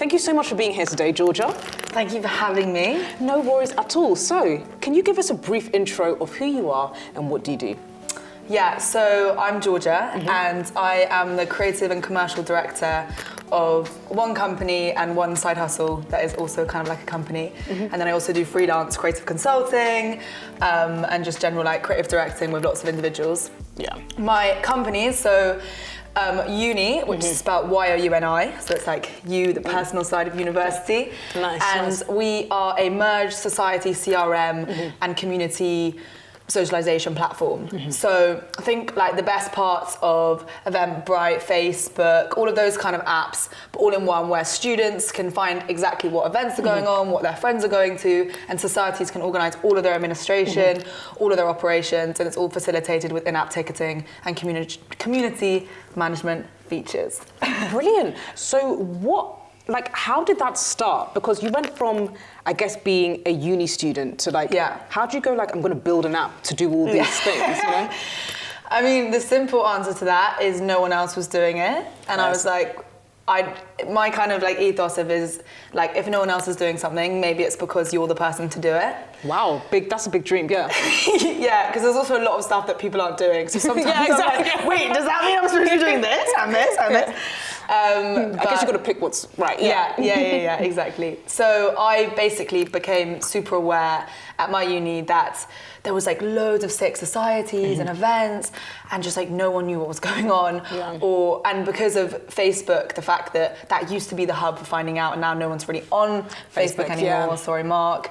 Thank you so much for being here today, Georgia. Thank you for having me. No worries at all. So, can you give us a brief intro of who you are and what do you do? Yeah, so I'm Georgia, and I am the creative and commercial director of one company and one side hustle that is also kind of like a company. And then I also do freelance creative consulting and just general like creative directing with lots of individuals. Yeah. My company, so Uni, which is spelled Y-O-U-N-I, so it's like you, the personal side of university. Nice. And we are a merged society CRM and community socialization platform. So I think like the best parts of Eventbrite, Facebook, all of those kind of apps, but all in one, where students can find exactly what events are going on, what their friends are going to, and societies can organize all of their administration, all of their operations, and it's all facilitated with in-app ticketing and community management features. Brilliant. So how did that start? Because you went from, I guess, being a uni student to how do you go I'm going to build an app to do all these things, you know? I mean, the simple answer to that is no one else was doing it. And I was like, my kind of ethos of is if no one else is doing something, maybe it's because you're the person to do it. Wow, that's a big dream, yeah. Yeah, because there's also a lot of stuff that people aren't doing. So sometimes I'm like, wait, does that mean I'm supposed to be doing this and this and this? I guess you've got to pick what's right. Yeah, exactly. So I basically became super aware at my uni that there was loads of sick societies and events, and just no one knew what was going on. Yeah. And because of Facebook, the fact that that used to be the hub for finding out, and now no one's really on Facebook anymore. Yeah. Sorry, Mark.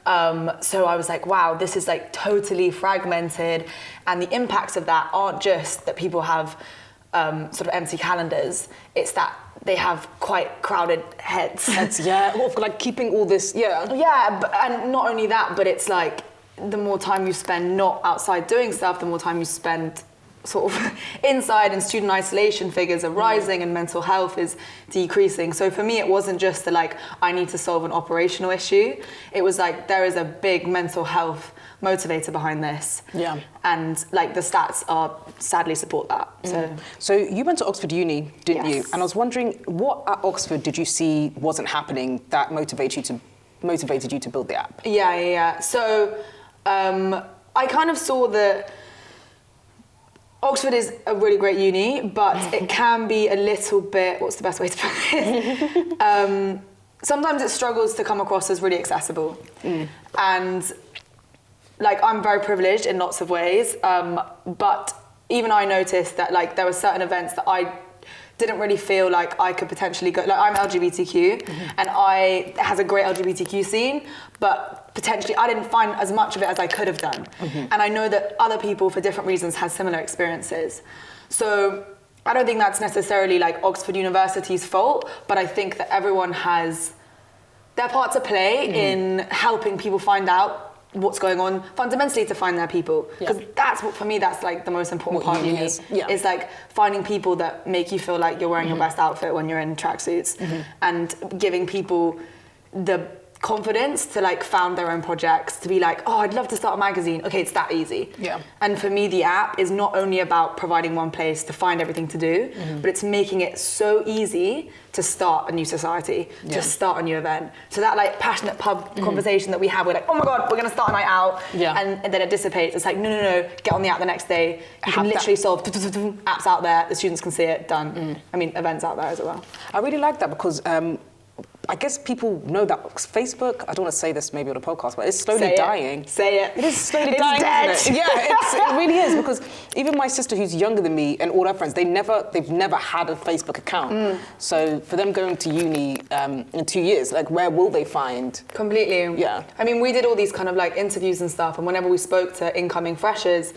So I was like, wow, this is totally fragmented, and the impacts of that aren't just that people have sort of empty calendars, it's that they have quite crowded heads. Yeah, keeping all this, Yeah, and not only that, but it's the more time you spend not outside doing stuff, the more time you spend sort of inside, and student isolation figures are rising and mental health is decreasing. So for me, it wasn't just I need to solve an operational issue. It was there is a big mental health motivator behind this. Yeah. And the stats sadly support that. So you went to Oxford Uni, didn't you? Yes. And I was wondering, what at Oxford did you see wasn't happening that motivated you to build the app? Yeah. So I kind of saw that Oxford is a really great uni, but it can be a little bit, what's the best way to put it? Sometimes it struggles to come across as really accessible. And I'm very privileged in lots of ways, but even I noticed that there were certain events that I didn't really feel like I could potentially go. I'm LGBTQ, and it has a great LGBTQ scene, but potentially I didn't find as much of it as I could have done. And I know that other people, for different reasons, had similar experiences. So I don't think that's necessarily Oxford University's fault, but I think that everyone has their part to play in helping people find out what's going on, fundamentally to find their people, because that's what, for me, that's the most important part of uni is finding people that make you feel like you're wearing your best outfit when you're in tracksuits, and giving people the confidence to found their own projects, to be I'd love to start a magazine. Okay, it's that easy. Yeah. And for me, the app is not only about providing one place to find everything to do, but it's making it so easy to start a new society, to start a new event. So that passionate pub conversation that we have, we're oh my God, we're gonna start a night out, and then it dissipates. It's no, get on the app the next day. You can literally solve apps out there, the students can see it, done. I mean, events out there as well. I really like that because I guess people know that Facebook, I don't want to say this maybe on a podcast, but it's slowly dying. Say it. It is slowly dying, dead. isn't it? Yeah, it really is, because even my sister who's younger than me and all her friends, they've never had a Facebook account. So for them going to uni in 2 years, where will they find? Completely. Yeah. I mean, we did all these kind of interviews and stuff, and whenever we spoke to incoming freshers,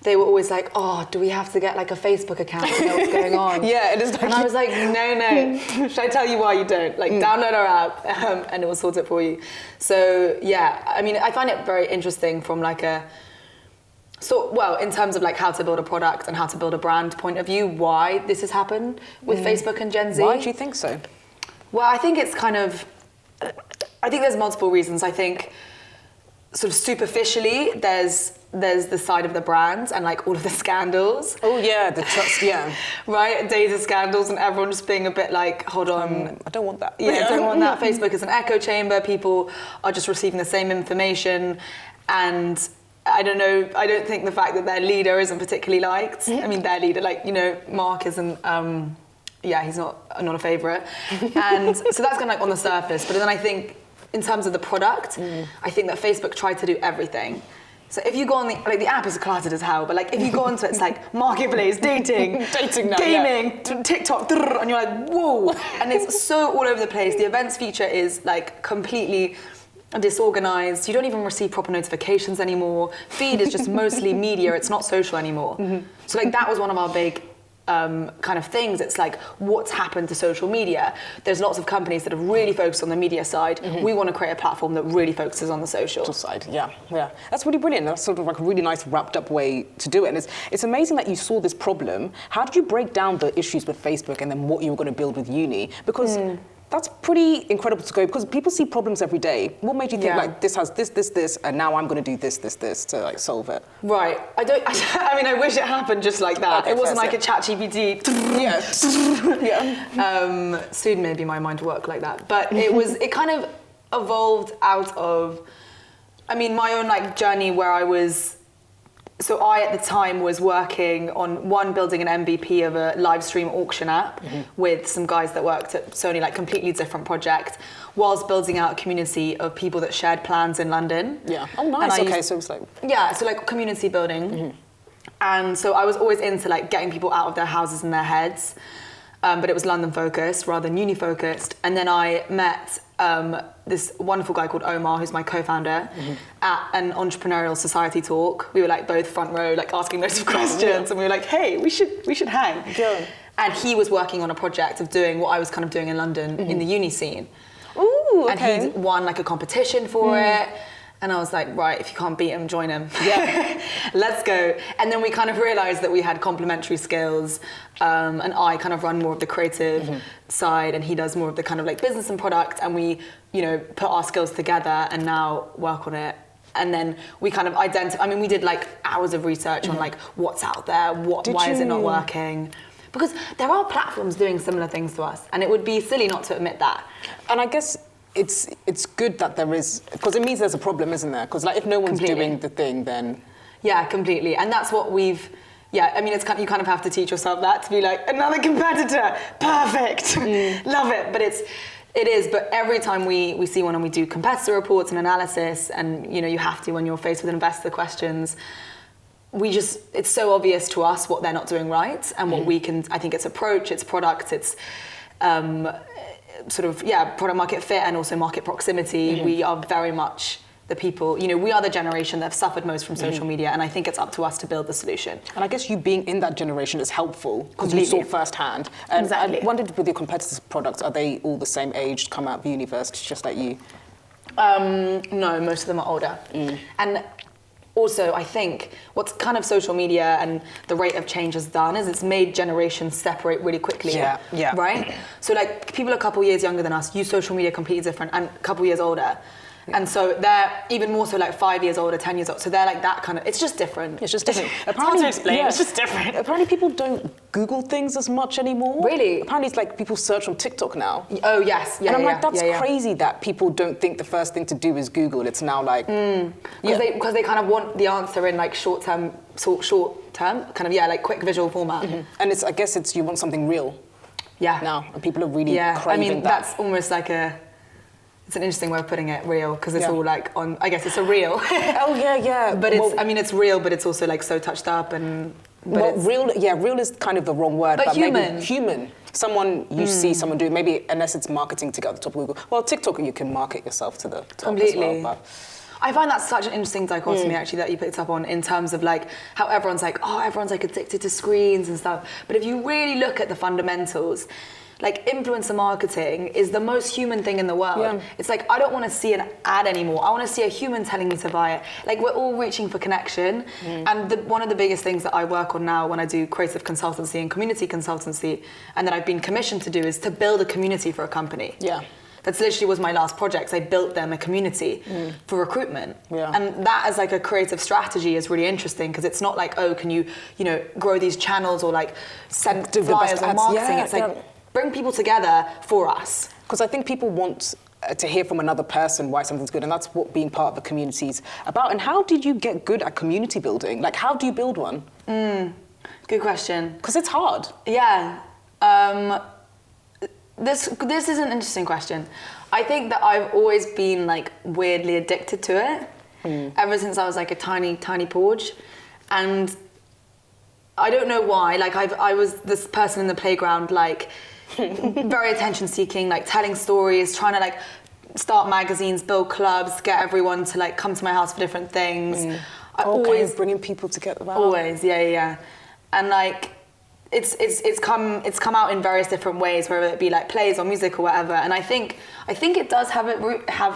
they were always do we have to get a Facebook account to know what's going on? Yeah, it is. And I was no. Should I tell you why you don't? Download our app and it will sort it for you. So yeah, I mean, I find it very interesting from in terms of how to build a product and how to build a brand point of view, why this has happened with Facebook and Gen Z. Why do you think so? Well, I think it's I think there's multiple reasons. I think sort of superficially, there's there's the side of the brands and like all of the scandals. Oh yeah, the trust, yeah. Right, data scandals and everyone just being a bit like, hold on. I don't want that. Yeah, I don't want that. Facebook is an echo chamber. People are just receiving the same information. And I don't know, I don't think the fact that their leader isn't particularly liked. I mean, their leader, like, you know, Mark isn't, he's not a favourite. And so that's kind of like on the surface. But then I think in terms of the product, I think that Facebook tried to do everything. So if you go on the app is cluttered as hell, but like if you go onto it, it's like marketplace, dating, now, gaming, TikTok, and you're like, whoa. And it's so all over the place. The events feature is like completely disorganized. You don't even receive proper notifications anymore. Feed is just mostly media. It's not social anymore. So like that was one of our big kind of things. It's like, what's happened to social media? There's lots of companies that have really focused on the media side. We want to create a platform that really focuses on the social side. Yeah. That's really brilliant. That's sort of like a really nice wrapped up way to do it. And it's amazing that you saw this problem. How did you break down the issues with Facebook and then what you were going to build with Youni? Because that's pretty incredible to go, because people see problems every day. What made you think like this has this, and now I'm going to do this to like solve it? Right. I mean, I wish it happened just like that. Okay, it wasn't like a ChatGPT. Soon maybe my mind will work like that. But it kind of evolved out of, I mean, my own like journey where so I, at the time, was working on building an MVP of a live stream auction app with some guys that worked at Sony, like completely different project, whilst building out a community of people that shared plans in London. Yeah. Oh, nice. Okay, so it's like... Yeah, so like community building. And so I was always into like getting people out of their houses and their heads, but it was London focused rather than uni focused. And then I met this wonderful guy called Omar, who's my co-founder, at an entrepreneurial society talk. We were like both front row, like asking loads of questions, and we were like, hey, we should hang. Yeah. And he was working on a project of doing what I was kind of doing in London in the uni scene. Ooh, okay. And he'd won like a competition for it. And I was like, right, if you can't beat him, join him. Yeah. Let's go. And then we kind of realized that we had complementary skills. And I kind of run more of the creative side, and he does more of the kind of like business and product. And we, you know, put our skills together and now work on it. And then we kind of we did like hours of research on like what's out there, why is it not working? Because there are platforms doing similar things to us, and it would be silly not to admit that. And I guess it's good that there is, because it means there's a problem, isn't there? Because like if no one's doing the thing, then... Yeah, completely. And that's what we've... Yeah, I mean, it's kind of, you kind of have to teach yourself that, to be like, another competitor, perfect, love it. But it is, but every time we see one and we do competitor reports and analysis, and you know, you have to when you're faced with investor questions, it's so obvious to us what they're not doing right, and what we can, I think it's approach, it's product, it's product market fit, and also market proximity. We are very much the people, you know, we are the generation that have suffered most from social media, and I think it's up to us to build the solution. And I guess you being in that generation is helpful, because you saw firsthand. And exactly. I wondered, with your competitors' products, are they all the same age, come out of university, just like you? No, most of them are older. And also, I think what's kind of social media and the rate of change has done is it's made generations separate really quickly. Yeah. Right? So like people a couple years younger than us use social media completely different, and a couple years older. And so they're even more so like 5 years older, 10 years old. So they're like that kind of, it's just different. It's just different. It's hard to explain, it's just different. Apparently people don't Google things as much anymore. Really? Apparently it's like people search on TikTok now. Oh, yes. Yeah, and I'm like, that's crazy that people don't think the first thing to do is Google. It's now like... Because they kind of want the answer in like short term, kind of, like quick visual format. And I guess you want something real. Yeah. Now, and people are really craving that. I mean, that's almost like it's an interesting way of putting it, real, because it's all like on, I guess it's a reel. Oh, yeah. But it's real, but it's also like so touched up and... real is kind of the wrong word. But human. Maybe human. Someone you see someone do, maybe unless it's marketing to get at the top of Google. Well, TikTok, you can market yourself to the top completely. as well. But I find that's such an interesting dichotomy actually that you picked up on, in terms of like how everyone's like addicted to screens and stuff. But if you really look at the fundamentals, like influencer marketing is the most human thing in the world. Yeah. It's like, I don't want to see an ad anymore. I want to see a human telling me to buy it. Like, we're all reaching for connection. And one of the biggest things that I work on now when I do creative consultancy and community consultancy, and that I've been commissioned to do, is to build a community for a company. Yeah. That's literally was my last project. I built them a community for recruitment. Yeah. And that as like a creative strategy is really interesting because it's not like, oh, can you know, grow these channels or like send flyers or marketing. It's like, bring people together for us. Because I think people want to hear from another person why something's good, and that's what being part of the community is about. And how did you get good at community building? Like, how do you build one? Good question. Because it's hard. Yeah. This is an interesting question. I think that I've always been like weirdly addicted to it ever since I was like a tiny porch, and I don't know why. Like I was this person in the playground, like very attention seeking, like telling stories, trying to like start magazines, build clubs, get everyone to like come to my house for different things. Always bringing people together. Wow. Always, yeah. And like it's come out in various different ways, whether it be like plays or music or whatever. And I think it does have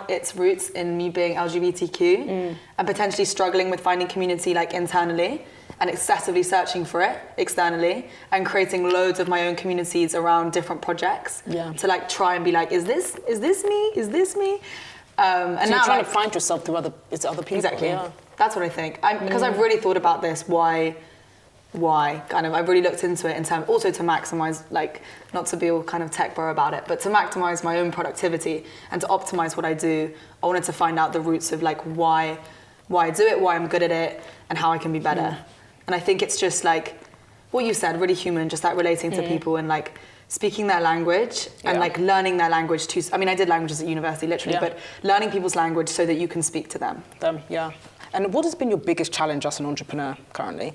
its roots in me being LGBTQ and potentially struggling with finding community like internally and excessively searching for it externally and creating loads of my own communities around different projects to like try and be like, is this me? Is this me? And so now you're trying to find yourself through other people. Exactly. Yeah. That's what I think. Because I've really thought about this, why kind of, I've really looked into it in terms also to maximize, like, not to be all kind of tech bro about it, but to maximize my own productivity and to optimize what I do. I wanted to find out the roots of like why I do it, why I'm good at it, and how I can be better. And I think it's just like what you said, really human, just like relating to people and like speaking their language and like learning their language too. I mean, I did languages at university literally, but learning people's language so that you can speak to them. Yeah. And what has been your biggest challenge as an entrepreneur currently?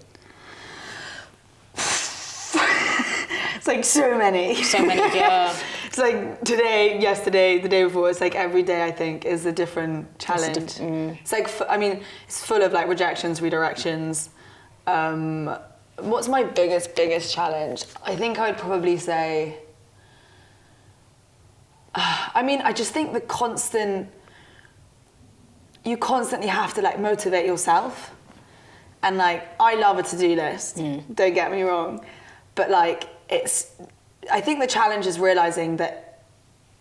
It's like so many, yeah. It's like today, yesterday, the day before. It's like every day I think is a different challenge. It's like, I mean, it's full of like rejections, redirections. What's my biggest challenge? I think I would probably say, I mean, I just think you constantly have to like motivate yourself. And like, I love a to-do list, don't get me wrong. But like, I think the challenge is realizing that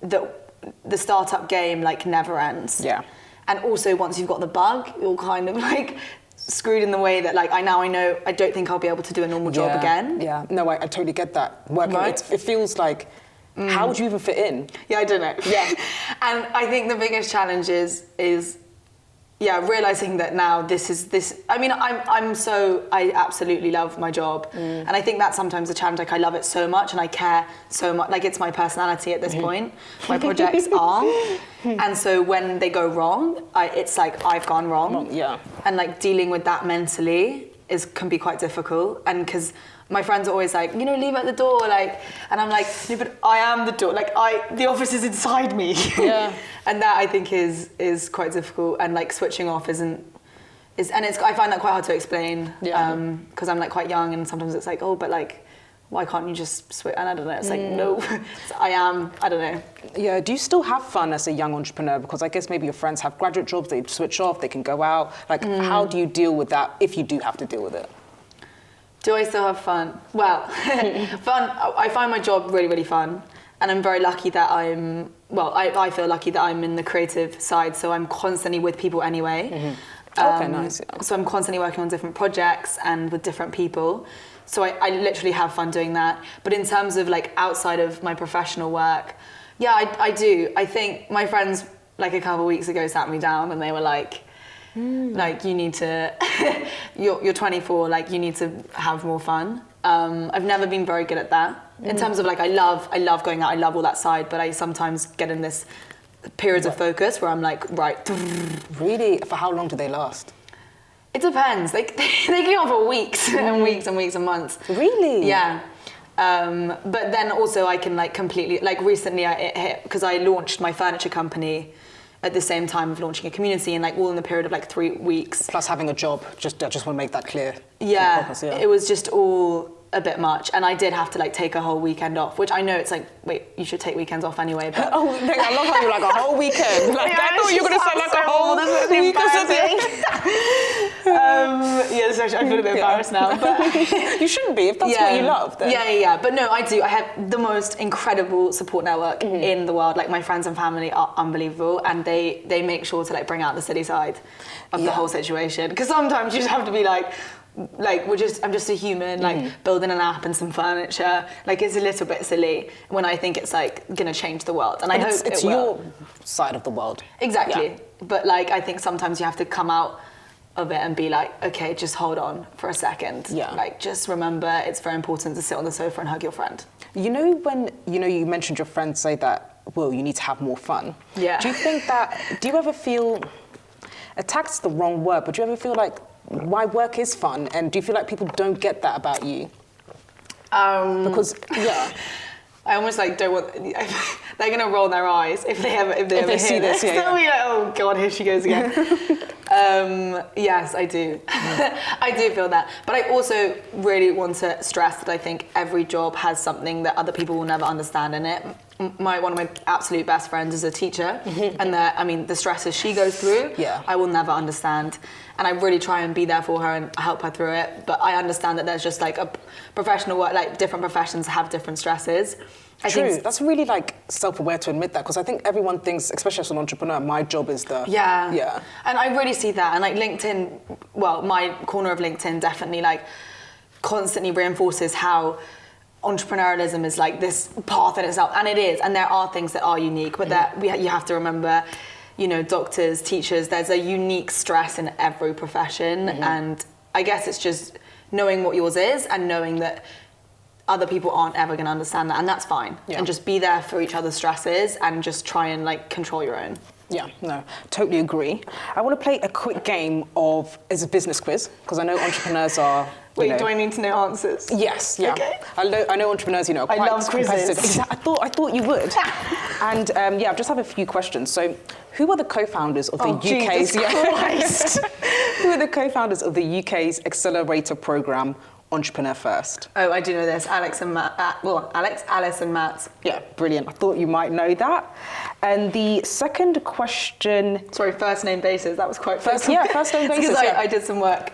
the startup game like never ends. Yeah. And also once you've got the bug, you're kind of like screwed in the way that like I know I don't think I'll be able to do a normal job again. Yeah, no, I totally get that. Working, it feels like, how would you even fit in? Yeah, I don't know. Yeah. And I think the biggest challenge is realizing that now I mean, I absolutely love my job. And I think that's sometimes a challenge. Like I love it so much and I care so much. Like it's my personality at this point. My projects are. And so when they go wrong, it's like I've gone wrong. Yeah. And like dealing with that mentally can be quite difficult. And because my friends are always like, you know, leave it at the door, like, and I'm like, no, but I am the door. Like the office is inside me. Yeah. And that I think is quite difficult, and like switching off I find that quite hard to explain. Yeah. Because I'm like quite young, and sometimes it's like, oh, but like, why can't you just switch? And I don't know. It's like no, I don't know. Yeah. Do you still have fun as a young entrepreneur? Because I guess maybe your friends have graduate jobs, they switch off, they can go out. Like, how do you deal with that if you do have to deal with it? Do I still have fun? Well, fun. I find my job really, really fun. And I'm very lucky that I feel lucky that I'm in the creative side, so I'm constantly with people anyway. Okay, nice. Yeah. So I'm constantly working on different projects and with different people. So I literally have fun doing that. But in terms of like outside of my professional work, yeah, I do. I think my friends like a couple of weeks ago sat me down and they were like, like you need to, you're 24, like you need to have more fun. I've never been very good at that. In terms of like, I love going out, I love all that side, but I sometimes get in this periods of focus where I'm like, right. Really? For how long do they last? It depends. Like they go on for weeks and weeks and weeks and months. Really? Yeah. But then also I can like completely, like recently it hit, because I launched my furniture company at the same time of launching a community, and like all in the period of like 3 weeks. Plus having a job, I just want to make that clear. Yeah, it was just all, a bit much, and I did have to like take a whole weekend off, which I know it's like, wait, you should take weekends off anyway, but Oh, I love how you're like a whole weekend. Like, Yeah, I thought you were going to say like a whole week or something. yeah, this actually, I feel a bit embarrassed now, but You shouldn't be if that's what you love. Then. yeah. But no, I do. I have the most incredible support network in the world. Like my friends and family are unbelievable, and they make sure to like bring out the silly side of the whole situation. Because sometimes you just have to be like I'm just a human, like building an app and some furniture. Like it's a little bit silly when I think it's like gonna change the world, and I hope it's it will. your side of the world. Exactly. Yeah. But like I think sometimes you have to come out of it and be like, okay, just hold on for a second. Yeah. Like just remember it's very important to sit on the sofa and hug your friend. You know when you mentioned your friends say that, well, you need to have more fun. Yeah. Do you ever feel attacked's the wrong word, but do you ever feel like why work is fun, and do you feel like people don't get that about you? Because I almost like don't want. They're gonna roll their eyes if they ever they see hear this. They'll be like, oh god, here she goes again. Yes, I do. I do feel that, but I also really want to stress that I think every job has something that other people will never understand in it. One of my absolute best friends is a teacher, and the stresses she goes through, I will never understand. And I really try and be there for her and help her through it. But I understand that there's just like a professional work, like different professions have different stresses. True. That's really like self-aware to admit that, because I think everyone thinks, especially as an entrepreneur, my job is the... Yeah. And I really see that. And like LinkedIn, well, my corner of LinkedIn definitely like constantly reinforces how entrepreneurialism is like this path in itself. And it is. And there are things that are unique, but you have to remember, doctors, teachers, there's a unique stress in every profession. And I guess it's just knowing what yours is and knowing that other people aren't ever going to understand that, and that's fine. And just be there for each other's stresses and just try and like control your own. Yeah, no, totally agree. I want to play a quick game it's a business quiz, because I know entrepreneurs are... Wait, do I need to know answers? Yes, yeah. Okay. I know entrepreneurs, are quite love competitive. quizzes. I thought you would. And I just have a few questions. So, who are the co-founders of the UK's... Jesus Christ. Who are the co-founders of the UK's accelerator program, Entrepreneur First? Oh, I do know this. Alice, Alice and Matt. Yeah, brilliant. I thought you might know that. And the second question... Sorry, first name basis. That was quite first name basis. Because I did some work.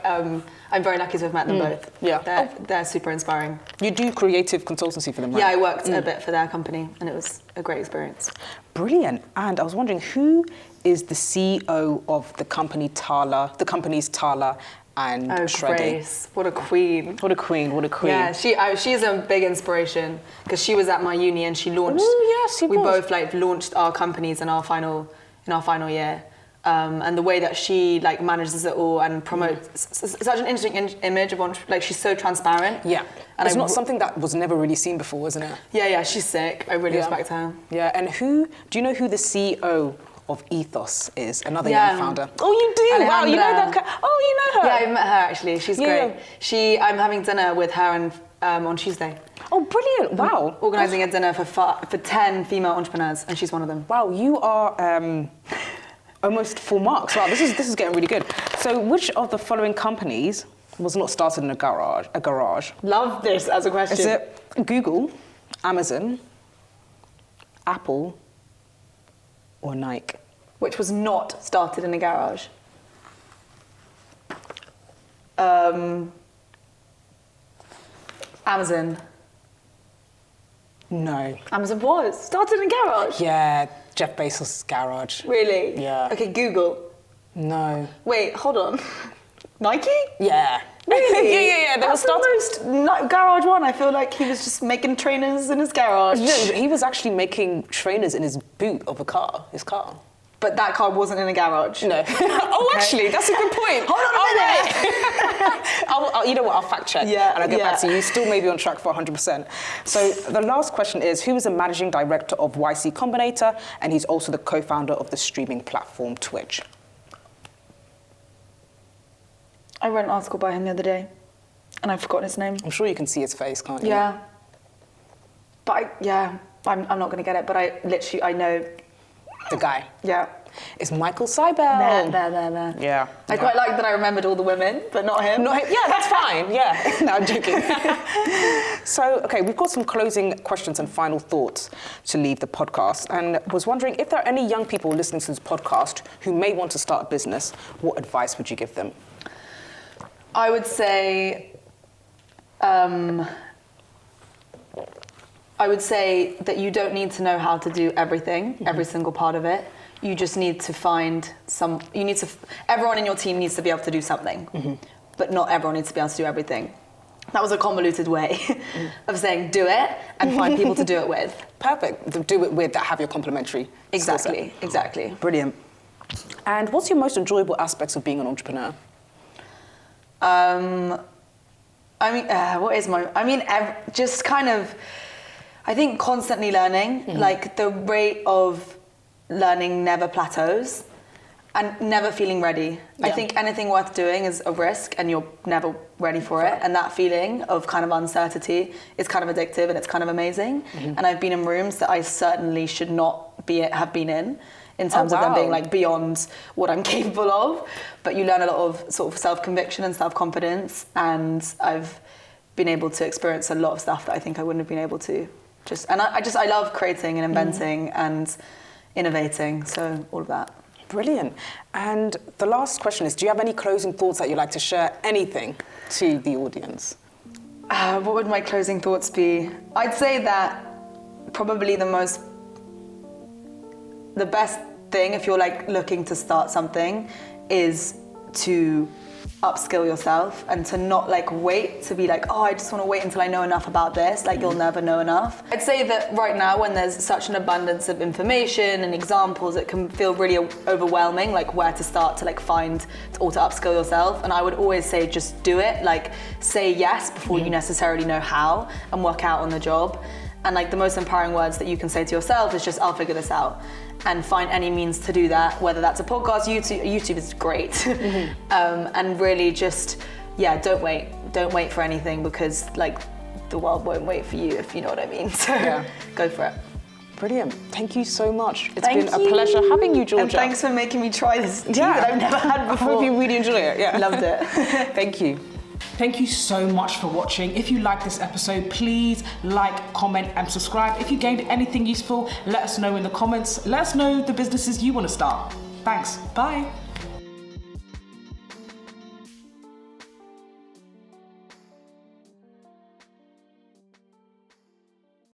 I'm very lucky to have met them both. Yeah. They're super inspiring. You do creative consultancy for them, right? Yeah, I worked a bit for their company, and it was a great experience. Brilliant. And I was wondering, who is the CEO of the company's Tala and Shredding? Grace, what a queen! What a queen! Yeah, she's a big inspiration, because she was at my uni and she launched. Oh yes, we both like launched our companies in our final year. And the way that she like manages it all and promotes such an interesting image of like she's so transparent. Yeah, and it's not something that was never really seen before, isn't it? Yeah, she's sick. I really respect her. Yeah, and do you know who the CEO of Ethos is? Another young founder. Oh, you do? Alejandra. Wow, you know that? Oh, you know her? Yeah, I've met her actually. She's great. I'm having dinner with her and on Tuesday. Oh, brilliant! Wow. Organising a dinner for 10 female entrepreneurs, and she's one of them. Wow, you are. Almost full marks. Wow, this is getting really good. So, which of the following companies was not started in a garage? Love this as a question. Is it Google, Amazon, Apple, or Nike? Which was not started in a garage? Amazon. No. Amazon was started in a garage. Yeah, Jeff Bezos' garage. Really? Yeah. Okay, Google. No. Wait, hold on. Nike? Yeah. Really? yeah. They That's the most garage one. I feel like he was just making trainers in his garage. No, he was actually making trainers in his boot of his car. But that car wasn't in a garage. No. Actually, that's a good point. Hold on a minute. You know what? I'll fact check. Yeah, and I'll get back to you. You still may be on track for 100%. So the last question is, who is the managing director of YC Combinator? And he's also the co-founder of the streaming platform Twitch. I read an article by him the other day, and I've forgotten his name. I'm sure you can see his face, can't you? Yeah. But I'm not going to get it, but I know. The guy. Yeah. It's Michael Seibel. There. Yeah. I quite like that I remembered all the women, but not him. Not him. Yeah, that's fine. Yeah. No, I'm joking. So, okay, we've got some closing questions and final thoughts to leave the podcast. And was wondering if there are any young people listening to this podcast who may want to start a business, what advice would you give them? I would say that you don't need to know how to do everything, every single part of it. You just need to find everyone in your team needs to be able to do something, but not everyone needs to be able to do everything. That was a convoluted way of saying do it and find people to do it with. Perfect. Do it with that have your complementary skill set. Exactly. Brilliant. And what's your most enjoyable aspects of being an entrepreneur? Just kind of, I think constantly learning, like the rate of learning never plateaus and never feeling ready. Yeah. I think anything worth doing is a risk and you're never ready for it. And that feeling of kind of uncertainty is kind of addictive and it's kind of amazing. And I've been in rooms that I certainly should not have been in terms of them being like beyond what I'm capable of. But you learn a lot of sort of self-conviction and self-confidence, and I've been able to experience a lot of stuff that I think I wouldn't have been able to. I love creating and inventing and innovating, so all of that. Brilliant. And the last question is, do you have any closing thoughts that you'd like to share, anything to the audience? What would my closing thoughts be? I'd say that probably the best thing if you're like looking to start something is to upskill yourself and to not like wait to be like, oh, I just want to wait until I know enough about this. Like you'll never know enough. I'd say that right now when there's such an abundance of information and examples, it can feel really overwhelming, like where to start to like find or to upskill yourself. And I would always say just do it, like say yes before you necessarily know how, and work out on the job. And like the most empowering words that you can say to yourself is just, I'll figure this out. And find any means to do that, whether that's a podcast, YouTube is great. And really just, don't wait for anything, because like the world won't wait for you, if you know what I mean. So go for it. Brilliant. Thank you so much. It's been a pleasure having you, Georgia. And thanks for making me try this tea that I've never had before. I hope you really enjoy it. Yeah. Loved it. Thank you. Thank you so much for watching. If you like this episode, please like, comment, and subscribe. If you gained anything useful, let us know in the comments. Let us know the businesses you want to start. Thanks. Bye.